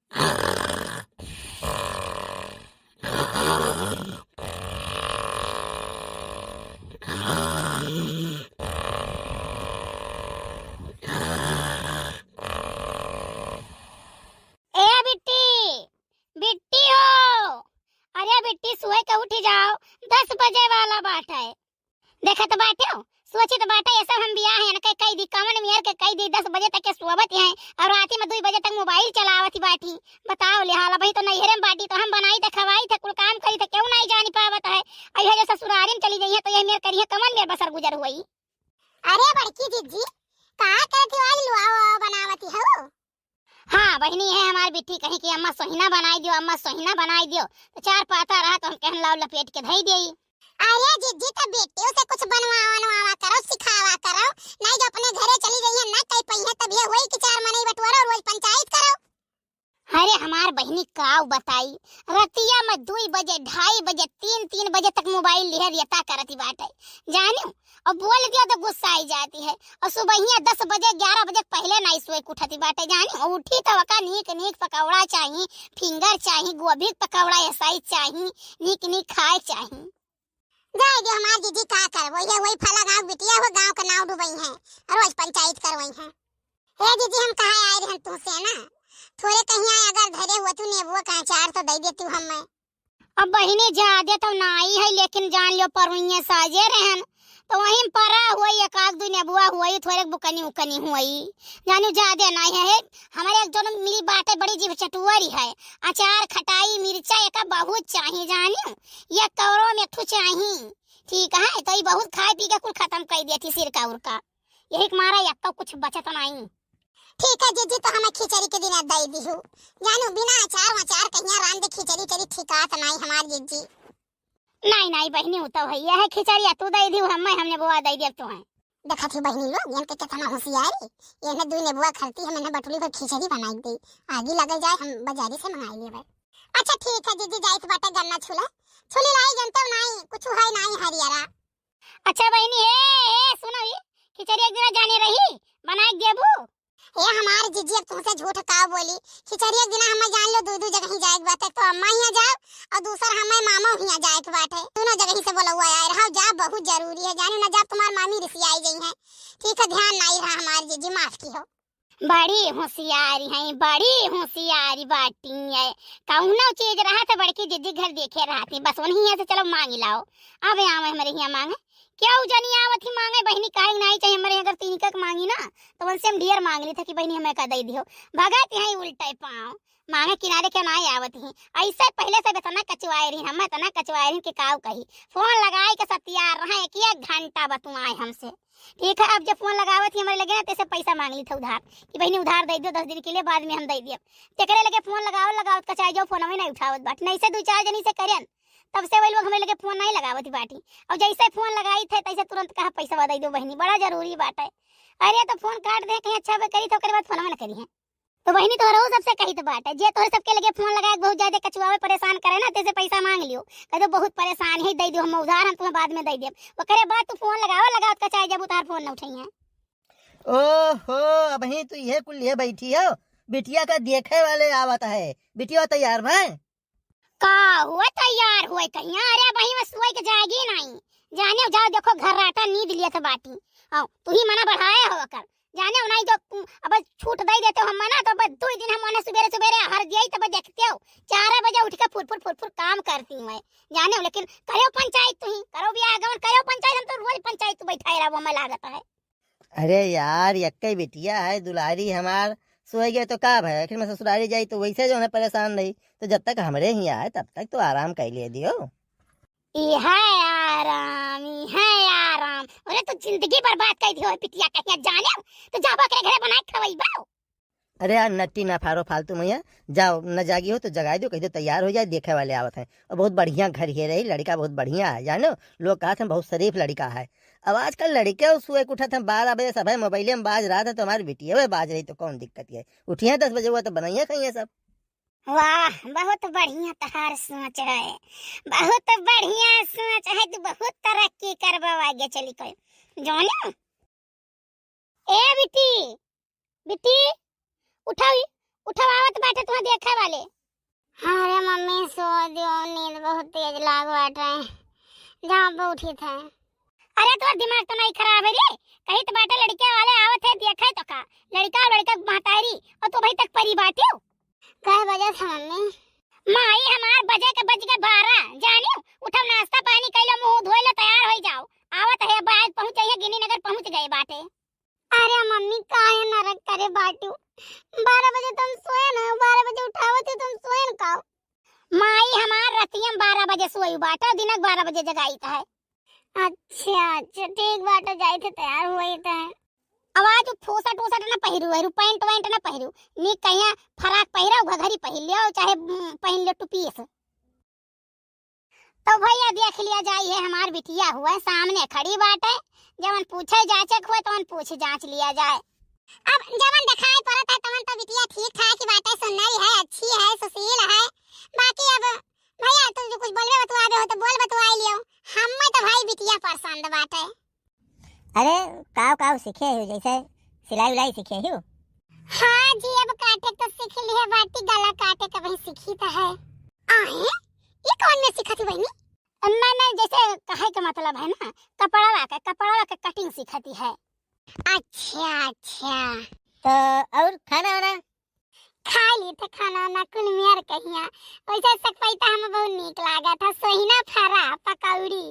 ए बिट्टी, बिट्टी हो, अरे बिट्टी सुबह के उठ जाओ, 10 बजे वाला बाट है। देखा तो बाटे हो, सोची तो बाटे ऐसा हम बियाह है ना कई कई दी कमन मियर के कई दी 10 बजे तक के सोवत हैं और राती में 2 बजे तक मोबाइल चलावत बाटी। बताओ ले हाल भाई तो नैहरे में बाटी तो हम बनाई थे खवाई थे कुल काम करी थे क्यों नहीं जानी पावत है। अइहा जो ससुरारी में चली गई है तो ये मेर करिए कमन मेर बसर गुजर हुई। अरे बड़की जीजी कहां करती आज लुआ बनावती हो? हाँ बहनी है हमारी बिट्टी कहीं कि अम्मा सोहिना बनाई दियो, अम्मा सोहिना बनाई दियो तो 4 पाता रहा तो हम कहन लाओ लपेट के धई देई। अरे जीजी तो बेटियों से कुछ बनवावा करो, सिखावा करो, नहीं जो अपने घरे चली गई है ना कहीं पहिए तब ये वही कि 4 मने बटवारा और रोज पंचायत करो। अरे हमार बहनी काव बताई रतिया में 2 बजे 2:30 बजे 3 बजे तक मोबाइल लिहर यता करती बाटे जानो और बोल दिया तो गुस्सा आई जाती है और सुबह 10 बजे 11 बजे पहले नहीं सोए उठती बाटे जानो और उठी तो वका नीक नीक पकौड़ा चाहिए, फिंगर चाहिए, गोभी पकौड़ा ऐसा ही चाहिए, नीक नीक खाए चाहिए। जाए दे हमार दीदी का करवो ये वही फला गांव बिटिया हो गांव का नाम डुबई है रोज पंचायत करवई है। हे दीदी हम कहां आए रहन तुमसे ना थोड़े कहीं आए अगर घरे हुआ तू नेबुआ का अचार तो दे देती हम मैं। अब बहनी ज्यादा तो नहीं है लेकिन जान लियो परुइये साजे रहन तो वहीं परा हुई एक आग 2 नेबुआ हुई थोड़े बुकनी उकनी हुई जानो ज्यादा नहीं है। हमारे एक दोनों मिली बाटे बड़ी जीभ चटुआरी है, अचार खटाई मिर्चा एक बहुत चाहिए जानियो ये कौरो में ठु चाहिए ठीक है तो ये बहुत खाए पी के कुल खत्म कर देती सिरका उरका यही मारा या कुछ बचत नहीं। ठीक है जीजी तो हमें खिचड़ी के दिन दे दी हो जानो बिना अचार कहिया रान दे खिचड़ी तेरी ठिकात नहीं हमार जीजी। नहीं नहीं बहनी तो भैया है खिचड़ी तू दे दी हमने बुआ दे दिया तो है। देखा थी बहनी लोग ये कितना होशियारी ये ने 2 नेबुआ खरती है मैंने बटुली पर खिचड़ी बनाई दी आगे लगे जाए हम बाजारी से मंगाई ले भाई। अच्छा ठीक है जीजी जाइत बाटे गन्ना छुले लाई जनता नहीं कुछ है नहीं हरियारा। अच्छा बहनी ए सुनो ये खिचड़ी एक दिन जाने रही बनाई देबू ये हमार जीजी अब तुमसे झूठ का बोली खिचड़ी एक दिन हम जान लो 2 जगह ही जाए बात है तो अम्मा ही जाओ और दूसरा हमें मामा ही जाए के बात है दोनों जगह ही से बोला हुआ यार हाँ जा बहुत जरूरी है जाने ना जा तुम्हार मामी रिसी आई गई है। ठीक है ध्यान नहीं रहा हमार जीजी माफ की हो। बड़ी होशियारी है बड़ी होशियारी बाटी है कौनो चीज रहा तो बड़की दीदी घर देखे रहती बस उन्हीं से चलो मांग लाओ अब आवे हमारे यहाँ मांगे क्या जानी आवत ही मांगे बहनी काहे नहीं चाहिए हमारे अगर 3 कक मांगी ना तो उनसे हम ढेर मांग ली था कि बहनी हमें का दे दियो भगत यहाँ उल्टे पाँव मांगे किनारे क्या नहीं आवत ही ऐसे पहले से बेतना कचवाए रही हम तना कचवाए रही कि काव कही फोन लगाए के सब तैयार रहे कि 1 घंटा बतुआए हमसे। ठीक है अब जब फोन लगावत ही हमारे लगे ना तैसे पैसा मांग ली था उधार कि बहनी उधार दे दियो 10 दिन के लिए बाद में हम दे दिए तेकरे लगे फोन लगावत कचाई जाओ फोन में नहीं उठावत बाट नहीं से 2-4 जनी से करें तब से वही लोग हमें लगे फोन नहीं लगावती बाटी और जैसे फोन लगाई थे तैसे तुरंत कहा पैसा दे दो बहनी बड़ा जरूरी बात है। अरे तो फोन काट दे कहीं अच्छा करी तो बाद फोन में न करी है तो बहनी तो रोज सबसे कही तो बात है जे तोरे सबके लगे फोन लगाए बहुत ज्यादा कचुआवे परेशान करे ना तैसे पैसा मांग लियो कह दो बहुत परेशान है दे दो हम उधार हम तुम्हें बाद में दे देब ओकरे बाद तू फोन लगाओ कचाई जब उधार फोन न उठाई है। ओहो अब ही तू ये कुल लिए बैठी हो बिटिया का देखे वाले आवत है बिटिया तैयार है का हुआ तैयार हुए कहीं अरे भाई मैं सोई के जाएगी नहीं जाने जाओ देखो घर राटा नींद लिए थे बाटी आओ तू ही मना बढ़ाए हो कर जाने नहीं तो अब छूट दे देते हो हम मना तो बस 2 दिन हम मने सवेरे हर जाई तब देखते हो 4 बजे उठ के फुर काम करती हूं जाने लेकिन करो पंचायत तू ही करो भी आगमन करो पंचायत हम तो रोज पंचायत तू बैठाए रहो हमें लागत है। अरे यार यक्के बिटिया है दुलारी हमार सोए गए तो का है आखिर में ससुरारी जाई तो वैसे जो है परेशान नहीं तो जब तक हमारे ही आए तब तक तो आराम कर लिए दियो। ये है आराम अरे तो जिंदगी बर्बाद कर दियो पिटिया कहीं जाने तो जाबा के घरे बनाए खवई बाओ। अरे यार नट्टी ना फारो फालतू मैया जाओ न जागी हो तो जगा दो कह दो तैयार हो जाए देखे वाले आवत है और बहुत बढ़िया घर ही रही लड़का बहुत बढ़िया है जानो लोग कहा थे बहुत शरीफ लड़का है। अब आजकल लड़के सुबह उठा था 12 बजे सब है मोबाइल में बाज रहा था तो हमारी बिटिया हुए बाज रही तो कौन दिक्कत है उठिए 10 बजे हुआ तो बनाइए खाइए सब। वाह बहुत बढ़िया तहार सोच है बहुत बढ़िया सोच है तू बहुत तरक्की करबा आगे चली कोई जानो। ए बिटी बिटी उठाओ उठवावत बाटे तुम्हें देखे वाले। अरे मम्मी सो दियो, नींद बहुत तेज लाग बाटे, जहाँ पे उठी थे। अरे तोर दिमाग तो नहीं खराब है रे? कहीं तो बाटे लड़के वाले आवत है देखे तो का लड़का और लड़का महतारी और तो भाई तक परी बाटे हो। कह बजे था मम्मी? माई हमार बजे के बज के 12 जानियो। उठो नाश्ता पानी कइलो, मुंह धोइलो, तैयार हो जाओ। आवत है बाइक पहुंचे है, गिनी नगर पहुंच गए बाटे। अरे मम्मी काहे नरक करे बाटू, 12 बजे तुम सोए ना, 12 बजे उठावो थे तुम सोए न का? माई हमार रतियम 12 बजे सोई बाटे, दिनक 12 बजे जगाई है। अच्छा ठीक बाटे, जाई थे तैयार हुई थे। आवाज फोसा टोसा ना पहिरू है, पैंट वैंट ना पहिरू, नी कहिया फराक पहिरा घघरी पहिर लियो, चाहे पहन लियो टुपीस। तो भैया देख लिया जाई है हमार बिटिया हुआ सामने खड़ी बाटे, जवन पूछे जांचे हुए तवन पूछ जांच लिया जाए। अब जवन दिखाई पड़त है तवन तो बिटिया ठीक ठाक ही बाटे, सुंदरी है, अच्छी है, सुशील है। बाकी अब भैया तुम जो कुछ बोलबे बतवाबे हो तो बोल बतवाई लियो, हम्मे तो भाई बिटिया पसंद बाटे। अरे काव काव सीखे हो, जैसे सिलाई उलाई सीखे हो? हाँ जी, अब काटे तो सीख ली है बाटी, गला काटे तो वही सीखी तो है। आहे ये कौन में सीखा थी बहनी? मैंने जैसे कहे का मतलब है ना, कपड़ा के कटिंग सीखती है। अच्छा अच्छा, तो और खाना वाना खा ली थे खाना ना कुल मेर कहिया, वैसे सकपैता हमें बहुत नीक लागा था, सोहिना फरा पकौड़ी।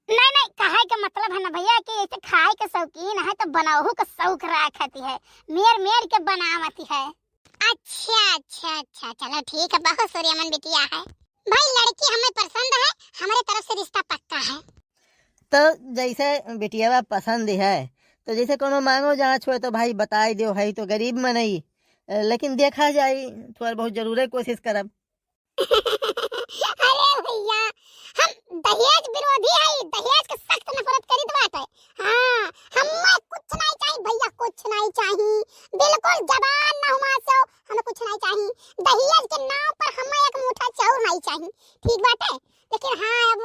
नहीं कहे का मतलब है ना भैया कि ऐसे खाए के शौकीन है तो बनाओ का शौक रखती है, मेर के बनावती है। अच्छा अच्छा अच्छा, चलो ठीक है, बहुत सूर्यमन बिटिया है भाई, लड़की हमें पसंद है, हमारे तरफ से रिश्ता पक्का है। तो जैसे बिटिया पसंद है तो जैसे कोनो मांगो जांच हो तो भाई बताई दो, है तो गरीब में नहीं, लेकिन देखा जाए थोड़ा बहुत जरूर कोशिश करब। अरे भैया हम दहेज विरोधी है, दहेज के सख्त नफरत करी बात है। हाँ हमें कुछ नहीं चाहिए भैया, कुछ नहीं चाहिए, बिल्कुल जबान ना हुआ सो हमें कुछ नहीं चाहिए, दहेज के नाम पर हमें एक मुठा चाउर नहीं चाहिए, ठीक बात है। लेकिन हाँ अब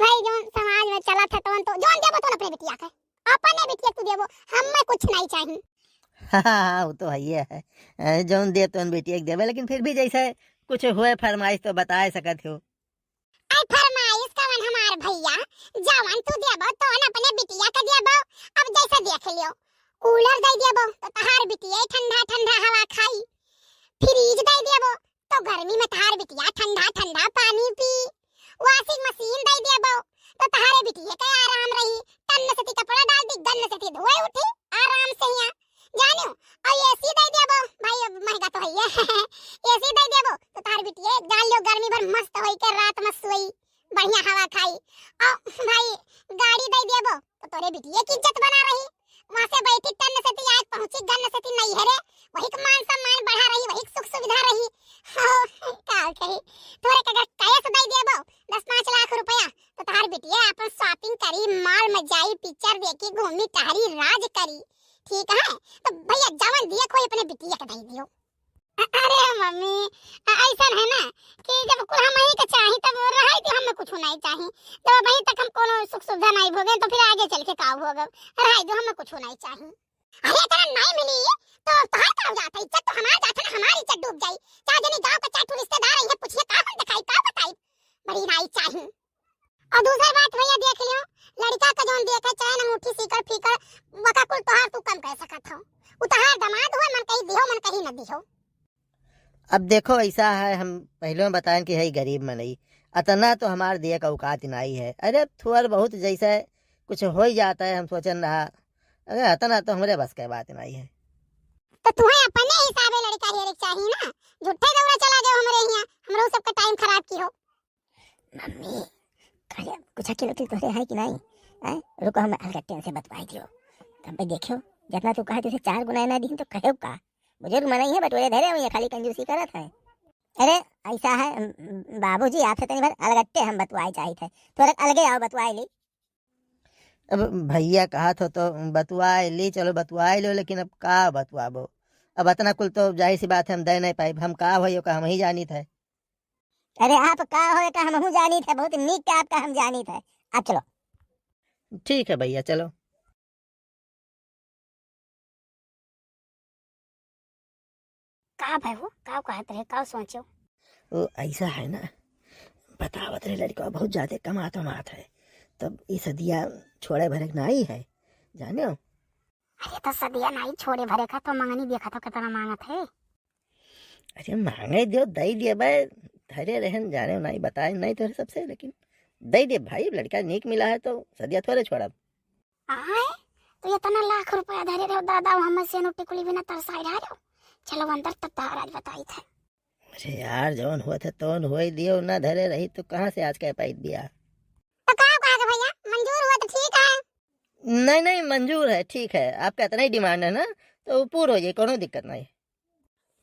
भाई जो समाज में चला था तो जोन देबो तो अपने बिटिया के, अपने बिटिया तू देबो, हमें कुछ नहीं चाहिए। हाँ वो तो है, जौन दे तो बेटिया के देवे, लेकिन फिर भी जैसे कुछ हुए फरमाइश तो बता सकत हो। आई फरमाइश कवन हमार भैया, जवन तू देबो तो अपने बिटिया के देबो। अब जैसे देख लियो, कूलर दे देबो तो तहार बिटिया ठंडा ठंडा हवा खाई, फ्रिज दे देबो तो गर्मी में तहार बिटिया ठंडा ठंडा पानी पी, वॉशिंग मशीन दे देबो तो तहारे बिटिया के आराम रही, तन से कपड़ा डाल दी, गन से धोए उठी आराम से यहाँ जानो। और एसी दे देबो भाई, अब महंगा तो है एसी दे देबो तो तार बिटिया डाल लो, गर्मी भर मस्त होई के रात में सोई, बढ़िया हवा खाई। और भाई गाड़ी दे देबो तो तोरे बिटिया की इज्जत बना रही, वहां से बैठी तन से आग पहुंची, गन से नहीं है रे, वही का मान सम्मान बढ़ा रही, वही सुख सुविधा रही। का कही तोरे के कैश दे देबो 10-5 लाख रुपया तो तार बिटिया अपन शॉपिंग करी, मॉल में जाई, पिक्चर देखी, घूमी टहरी, राज करी, ठीक है। तो भैया जवन दिया कोई अपने बिटिया के दे दियो। अरे मम्मी ऐसा है ना कि जब कुल हम ही के चाही तब रही थी, हमें कुछ नहीं चाही, जब वहीं तक हम कोनो सुख सुविधा नहीं भोगे तो फिर आगे चल के का होगा, रही दो, हमें कुछ नहीं चाही। अरे तेरा नहीं मिली तो तोहार का हो जाता, इज्जत तो हमार जाता ना, हमारी इज्जत डूब जाई, चाहे जनी गांव का चाहे रिश्तेदार है पूछिए का हम दिखाई का बताई, बड़ी नहीं चाही। और दूसरी बात भैया देख लियो, लड़का का जोन देखे चाहे ना मुट्ठी सीकर फीकर बका कुल तोहार तू कम कह सकत हो, उतहार दामाद हो, मन कहीं दियो मन कहीं न दियो। अब देखो ऐसा है, हम पहले में बताएं कि है गरीब में नहीं, अतना तो हमारे दिए का औकात नहीं है। अरे थोड़ा बहुत जैसे कुछ हो ही जाता है, हम सोचन रहा, अरे अतना तो हमारे बस के बात नहीं है। तो तुम्हें अपने हिसाबे लड़का हेरे चाहिए ना, झूठे दौरा चला जाओ हमारे यहाँ, हमरो सबका टाइम खराब की हो। मम्मी कहे कुछ अकेले तोरे है कि नहीं है, रुको हम अलगट्टे से बतवाई दियो, तब भाई देखियो जितना तू कहे तुझे 4 गुना ना दी तो कहे का बुजुर्ग मना ही है, बटोरे धरे हुए खाली कंजूसी करत है। अरे ऐसा है बाबूजी, आपसे तनी बार अलगट्टे हम बतवाई चाहिए थे, थोड़ा अलगे आओ बतवाई ली। अब भैया कहा तो बतवाए ली, चलो बतवाए लो, लेकिन अब का बतवाबो, अब इतना कुल तो जाहिर सी बात है हम दे नहीं पाए, हम का भयो का हम ही जानी थे। अरे आप का हो का हम जानी थे, बहुत नीक का आपका हम जानी थे। अब चलो ठीक है भैया चलो। का भाई हो का कहत रहे का सोचो? वो ऐसा है ना, बतावत रहे लड़का बहुत ज्यादा कमात है, तब ये सदिया छोड़े भरे नहीं है, जाने हो? अरे तो सदिया नहीं छोड़े भरे का तो मंगनी देखा तो कितना मांगत है। अरे मांगे दियो दई दिए भाई, धरे रहन जाने नहीं बताए नहीं तो सबसे, लेकिन दई दे भाई, लड़का नीक मिला है तो सदिया थोड़े छोड़ा। आए तो इतना लाख रुपया धरे रहो दादा, हम से नो टिकुली बिना तरसाई रहो। चलो अंदर तब तार आज बताई थे। अरे यार जौन हुआ था तौन हुआ ही दियो, ना धरे रही तो कहाँ से आज कह पाई दिया। तो का कहा भैया मंजूर हुआ तो ठीक है। नहीं नहीं मंजूर है, ठीक है, आपका इतना ही डिमांड है ना तो पूरा हो जाए, कोनो दिक्कत नहीं।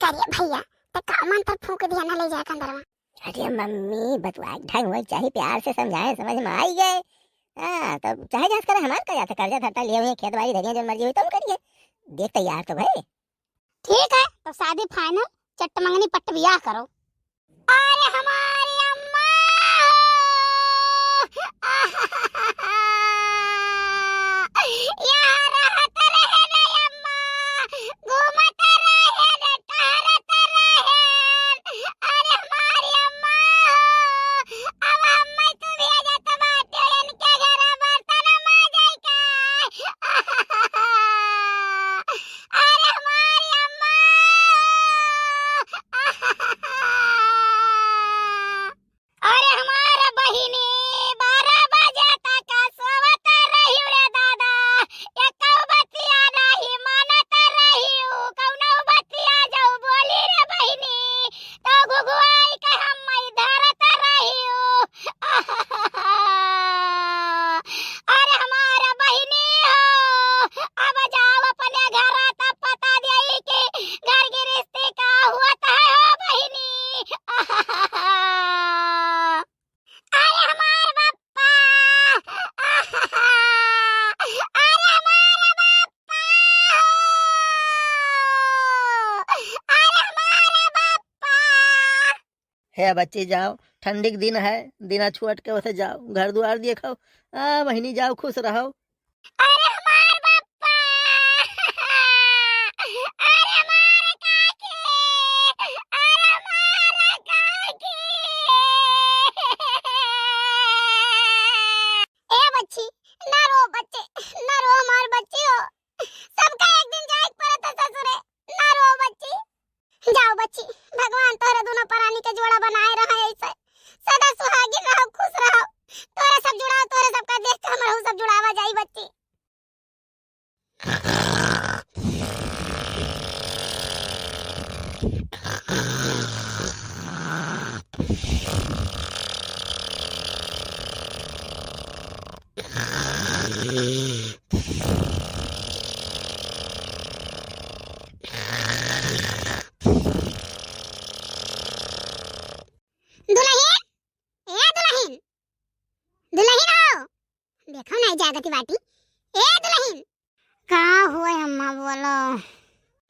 करिए भैया तो का मंत्र फूक दिया ना ले जाकर अंदर। अरे मम्मी बतवा ढंग वही चाहिए, प्यार से समझाए, समझ में आई गए। हाँ तब चाहे जांच करे, हमारे का जाता कर्जा धरता लिए हुए खेत बाड़ी धरिए, जो मर्जी हुई तुम करिए, देख तैयार तो भाई। ठीक है तो शादी फाइनल, चट्ट मंगनी पट्ट बियाह करो। अरे हमारी अम्मा यहाँ रहत रहे ना अम्मा, घूमत रहे ना टहरत रहे। अरे हमारी अम्मा अब हम तू भेजत बाटे इनके घर बर्तन मांजे का। अरे हमारी अम्मा अरे हमारा बहिनी 12 बजे तक सोवत रही रे दादा, एकौ बतिया नहीं मानत रही, कौनो बतिया जाऊ बोली रे बहिनी तो गुगुआई के हम धरत रही। अरे हमारा बहिनी हो अब जाओ अपने घर, तब पता देई कि घर गृहस्थी का हुआ है हो बहिनी। अरे हमार बप्पा अरे हमारा बप्पा अरे हमारा बप्पा। है बच्चे जाओ, ठंडी के दिन है, दिना छुअट के वैसे जाओ, घर द्वार देखो, बहिनी जाओ खुश रहो। अरे हमार बप्पा अरे हमारे काकी अरे हमारा काकी। ए बच्ची ना रो बच्चे, ना रो हमार बच्ची हो, सबका एक दिन जाए पड़ता ससुरे, ना रो बच्ची। जाओ बच्ची, भगवान तोहरे दोनों प्राणी के जोड़ा बनाए रहे, ऐसे सदा सुहागिन रहो, खुश रहो। तोरे सब जुड़ाओ, तोरे सबका देख के हमर सब जुड़ावा जाई बच्ची। दुल्हन ए दुल्हन, दुल्हन आओ, देखो नहीं जागती बाटी। ए दुल्हन का हुआ अम्मा बोलो?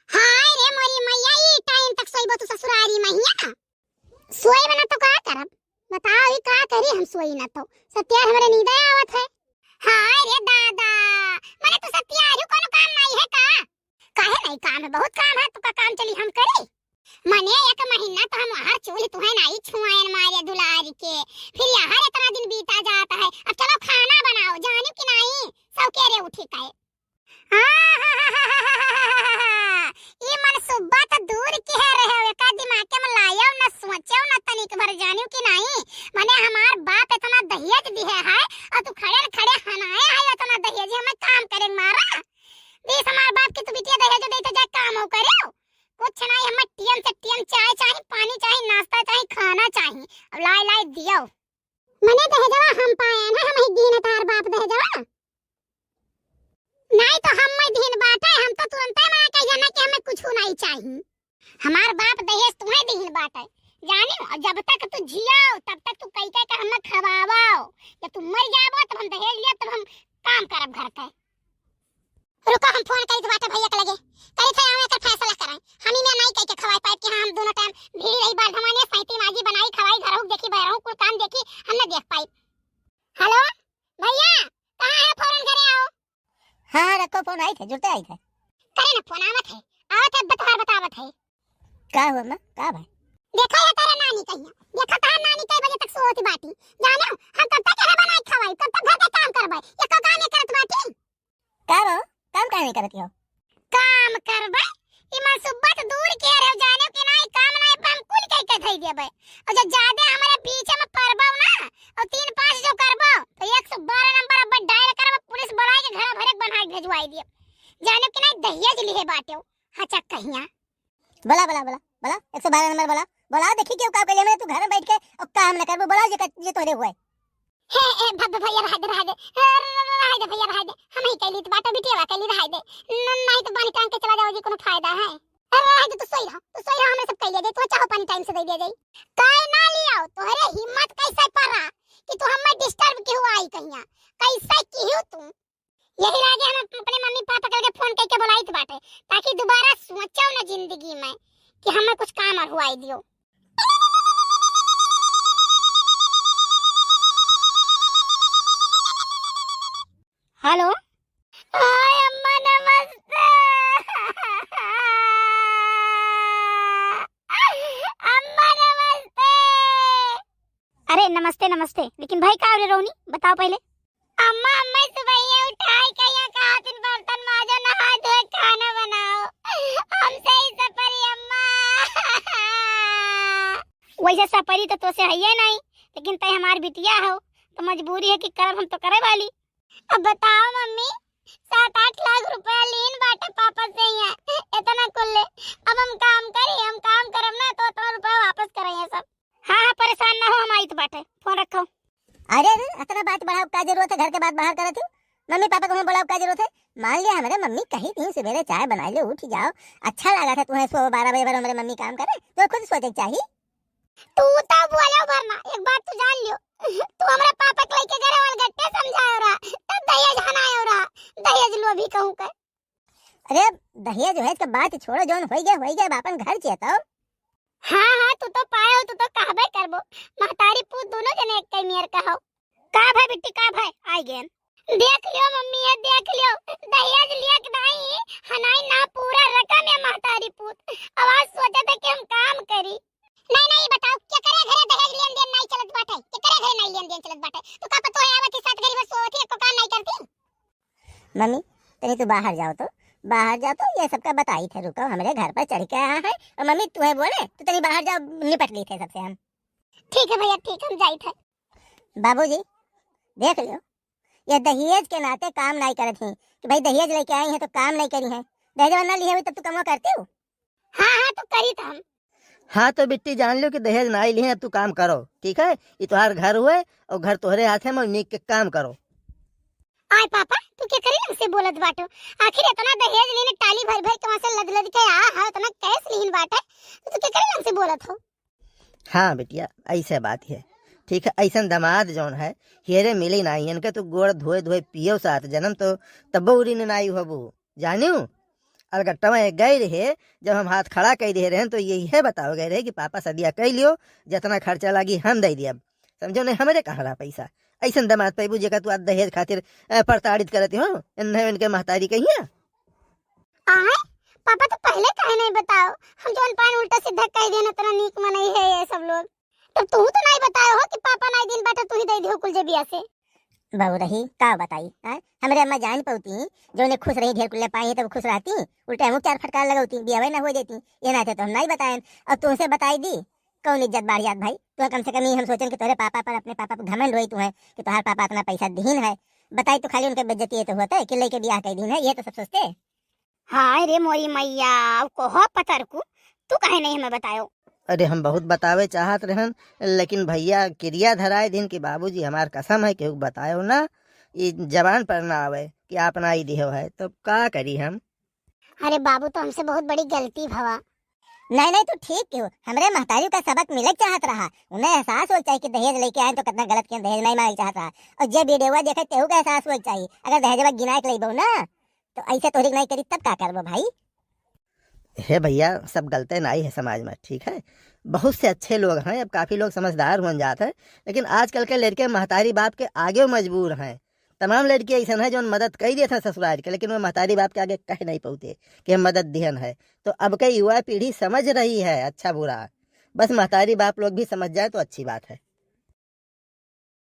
हाय रे मोरी मैया, ई टाइम तक सोईबो तू ससुरारी मैया? सोई बना तो का करब, बताओ ई का करी, हम सोई ना तो सत्यार हमरे नींद आवत है। हाय रे दादा, मने तो सत्यारू कोनो काम नहीं है का? काहे नहीं काम है, बहुत काम है, तो का काम चली हम करे। मने एक महीना तो हम हर चूल्ही तुहे नहीं छुआएन मारे दुलारी के, फिर यहाँ इतना दिन बीता जाता है। अब चलो खाना बनाओ, जानी कि नहीं सब के रे उठी काए। ई मन सुब्बा तो दूर की है रहे, का दिमाग में लायो न सोचो न तनिक भर जानियो कि नहीं। मने हमार बाप इतना दहेज दिए है और तू खड़े खड़े हनाए है इतना दहेज, हमें काम करे मारा। बीस हमार बाप की तू बिटिया दहेज दे तो जा काम हो करो, कुछ नहीं, हमें टीएम से टीएम चाय चाहिए, पानी चाहिए, नाश्ता चाहिए, खाना चाहिए, अब लाई लाई दियो। मने दहेजवा हम पाए ना, हम ही दीन तार बाप दहेजवा नहीं तो हम मैं दीन बाटे, हम तो तुरंत ही मां कह जाना कि हमें कुछ नहीं चाहिए। हमार बाप दहेज तुम्हें दीन बाटे जानी, और जब तक तू जियो तब तक तू कई कई का हमें खवाओ, जब तुम मर जाबो तब हम दहेज लिया, तब हम काम करब घर के। रुको हम फोन करी बाटे भैया के लगे, करी थे आवे का फैसला कराई, हमी में नहीं कह के खवाई पाए कि हम दोनों टाइम भीड़ रही बाल धमाने सैती माजी बनाई खवाई, घरों देखी बहरों कुल काम देखी, हम न देख पाई। हेलो भैया कहां है, फौरन घरे आओ। हाँ रखो, फोन आई थे, जुड़ते आई थे। करे ना फोन आवत है, आवत है, बतावत है। का हुआ मां का भाई? देखा है तेरा नानी कहिया, देखा तार नानी कई बजे तक सोती बाटी, जानो हम कब तक रह बनाई खवाई, कब तक घर का काम करबै, ये को काम ये करत बाटी। का रो काम काहे नहीं करती हो? काम करबै इमन सुब्बा तो दूर के रह जाने के नहीं काम नहीं हम कुल के धई देबै, और जब ज्यादा हमारे बीच में परबौ ना और 3-5 जो करबौ तो 112 नंबर अब डायल करब, पुलिस बुलाए के घर भरे बनाई भेजवाई दियो, जाने के नहीं दहिया जली है बाटे हचक कहिया। बोला बोला बोला बोला 112 नंबर बोला बोला, देखी क्यों का कहले मैं तू घर में बैठ के और काम न करबो, बोला ये तोरे हुआ हे भैया रह दे भैया रह दे, हम ही कैली तो बाटा बिटिया कैली रह दे, नहीं तो पानी टांग के चला जाओ जी कोनो फायदा है। अरे रह दे, तू सोई रह हमें सब कैले दे, तू चाहो पानी टाइम से दे दे जाई, काहे ना लियाओ तोहरे हिम्मत कैसे पड़ा कि तू हमें डिस्टर्ब क्यों आई कहिया, कैसे कियो तू। यही लागे हम अपने मम्मी पापा के फोन करके बुलाई बाटे ताकि दोबारा सोचो ना जिंदगी में कि हमें कुछ काम और हुआई दियो। हेलो हाय अम्मा नमस्ते। अम्मा नमस्ते। अरे नमस्ते नमस्ते, लेकिन भाई का रे रोनी बताओ पहले। अम्मा अम्मा सुबह ही उठाई कहिया खातिर बर्तन माजो नहा धोए खाना बनाओ, हमसे ही सफरी अम्मा। वैसे सपरी तो से है नहीं, लेकिन तय हमार बिटिया हो तो मजबूरी है कि करब हम तो करे वाली। अब बताओ मम्मी 7-8 लाख रुपया लीन बाटे पापा से ही इतना कुल ले, अब हम काम करब ना तो रुपया वापस करेंगे सब। हाँ परेशान ना हो, हम आई तो बाटे, फोन रखो। अरे इतना बात बढ़ाओ का जरूरत है? घर के बात बाहर करत हो, मम्मी पापा को बुलाओ का जरूरत है? मान लिया हमारे मम्मी कहीं थी सवेरे चाय बना ले उठ जाओ, अच्छा लगा था तुम्हें 12 बजे भर हमारे मम्मी काम करे, तो खुद सोचे चाहिए। तू तब बोलो वरना एक बात तू जान लियो, तू हमारे पापा के लेके घरे वाल गट्टे समझायो रहा तब दहेज हनायो रहा, दहेज लो भी कहूं कर। अरे दहेज है तो बात छोड़ो, जोन हो गया बापन घर चेतो। हाँ तू तो पाए हो, तू तो कहबे करबो, महतारी पूत दोनों जने एक कई मेर का हो। का भाई बिट्टी का भाई आई गेन, देख लियो मम्मी ये देख लियो, दहेज लिया कि नहीं हनाई ना पूरा रकम है महतारी पूत। आवाज सोचे थे कि हम काम करी, नहीं बताओ क्या करे घरे दहेज लेन देन नहीं चलत बाटे, क्या करे घरे नहीं लेन देन चलत बाटे, तो का पतो है आवत 7 गरीब सोती को काम नहीं करती। मम्मी तनी तो बाहर जाओ तो ये सबका बताई थे, रुको हमारे घर पर चढ़ के आया है और मम्मी तुम्हें बोले तो तनी बाहर जाओ, निपट ली थे सबसे हम। ठीक है भैया ठीक, हम जाई थे। बाबूजी देख लियो, ये दहेज के नाते काम नहीं करत ही कि भाई दहेज लेके आई है तो काम नहीं करी है, दहेज वरना लिए हुई तब तू कमा करते हो। हाँ तो करी था हम। हाँ तो बिट्टी जान लो कि दहेज ना लिए अब तू काम करो, ठीक है? ये तुम्हार घर हुए और घर तुम्हारे हाथ में, नीक के काम करो। आय पापा तू क्या करी हमसे बोलत बाटो, आखिर इतना दहेज लेने टाली भर के वहां से लद के आ इतना कैस लीन बाटे, तो तू क्या करी हमसे बोलत हो। हाँ बिटिया ऐसे बात है, ठीक है? ऐसा दामाद जौन है हेरे मिली नहीं, इनके तो गोड़ धोए पियो साथ जन्म तो तब उरी नहीं हो जानू। और गट्टा में गए रहे जब हम हाथ खड़ा कर दे रहे हैं तो यही है बताओ गए रहे कि पापा सदिया कह लियो, जितना खर्चा लगी हम दे दिया, समझो नहीं हमारे कहा रहा पैसा। ऐसा दमाद पैबू जगह तू दहेज खातिर प्रताड़ित करती हो इनके महतारी कहिया। आय पापा तो पहले कहे नहीं बताओ, हम जोन पान उल्टा सीधा कह देना तना नीक मनई है ये सब लोग, तो तू तो नहीं बताए हो कि पापा नहीं दिन बाटे तू ही दे दियो कुल जबिया से। बहु रही का बताई हमारे अम्मा जान पौती जो ने खुश रही ढेर कुल्ले पाई है तो खुश रहती, उल्टे हम 4 फटकार लगाती बियाह ना हो जाती, ये ना थे तो हम नहीं बताए, और तुमसे बताई दी कौन इज्जत बार याद भाई। तो कम से कम हम सोचें कि तुम्हारे पापा पर अपने पापा को घमंड हुई तुम्हें कि तुम्हारे पापा इतना पैसा दीन है, बताई तो खाली उनके बेइज्जती तो होता है कि लेके ब्याह कर दिन है, ये तो सब सोचते। हाय रे मोरी मैया, अब को पतर को तू कहे नहीं हमें बतायो। अरे हम बहुत बतावे चाहत रहन, लेकिन भैया क्रिया धराए दिन कि बाबूजी हमार कसम है कि बतायो ना, ये जबान पर ना आवे कि आप ना ही दियो है, तो का करी हम। अरे बाबू तो हमसे बहुत बड़ी गलती भवा। नहीं तो ठीक क्यों, हमारे महतारी का सबक मिले चाहत रहा, उन्हें एहसास हो चाहिए कि दहेज लेके आए तो कितना गलत किया, दहेज नहीं मांग चाहत रहा, और जब वीडियो देखे तेहू का एहसास हो चाहिए, अगर दहेज गिना के ले ना तो ऐसे तोरी नहीं करी तब का करबो भाई। हे भैया सब गलते नहीं है समाज में, ठीक है? बहुत से अच्छे लोग हैं, अब काफ़ी लोग समझदार हो जाते हैं, लेकिन आजकल के लड़के महतारी बाप के आगे मजबूर हैं, तमाम लड़की ऐसा है जो मदद कर दिए थे ससुराल के, लेकिन वो महतारी बाप के आगे कह नहीं पाते कि हम मदद दिहन है। तो अब का युवा पीढ़ी समझ रही है अच्छा बुरा, बस महतारी बाप लोग भी समझ जाए तो अच्छी बात है।